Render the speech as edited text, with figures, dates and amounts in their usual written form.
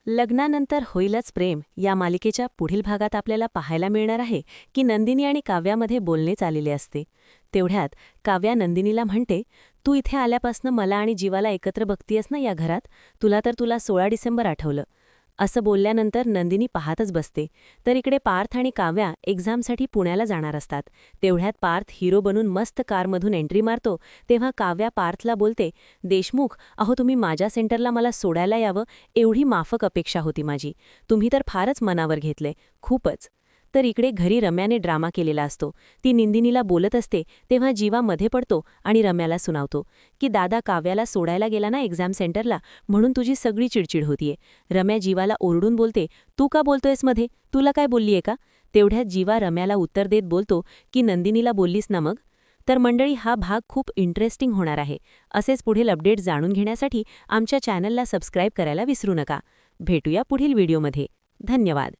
लग्नानंतर होईलच प्रेम या मालिकेच्या पुढील भागात आपल्याला पाहायला मिळणार आहे की नंदिनी आणि काव्यामध्ये बोलणे चाललेले असते. तेवढ्यात काव्या नंदिनीला म्हणते, तू इथे आल्यापासनं मला आणि जीवाला एकत्र बघतीयस ना या घरात, तुला 16 डिसेंबर आठवलं. असं बोलल्यानंतर नंदिनी पाहतच बसते. तर इकडे पार्थ आणि काव्या एक्झामसाठी पुण्याला जाणार असतात. तेवढ्यात पार्थ हिरो बनून मस्त कारमधून एंट्री मारतो. तेव्हा काव्या पार्थला बोलते, देशमुख, अहो तुम्ही माझ्या सेंटरला मला सोडायला यावं एवढी माफक अपेक्षा होती माझी. तुम्ही तर फारच मनावर घेतले, खूपच. तर इकडे घरी रम्याने ड्रामा केलेला असतो. ती नंदिनीला बोलत असते तेव्हा जीवा मध्ये पडतो आणि रम्याला सुनावतो की दादा काव्याला सोडायला गेला ना एक्झाम सेंटरला, म्हणून तुझी सगळी चिडचिड होतीये. रम्या जीवाला ओरडून बोलते, तू का बोलतोयस मध्ये, तुला काय बोललीये का? तेवढ्यात जीवा रम्याला उत्तर देत बोलतो की नंदिनीला बोललीस ना मग. तर मंडळी, हा भाग खूप इंटरेस्टिंग होणार आहे. असेच पुढील अपडेट जाणून घेण्यासाठी आमच्या चॅनलला सबस्क्राईब करायला विसरू नका. भेटूया पुढील व्हिडिओमध्ये. धन्यवाद.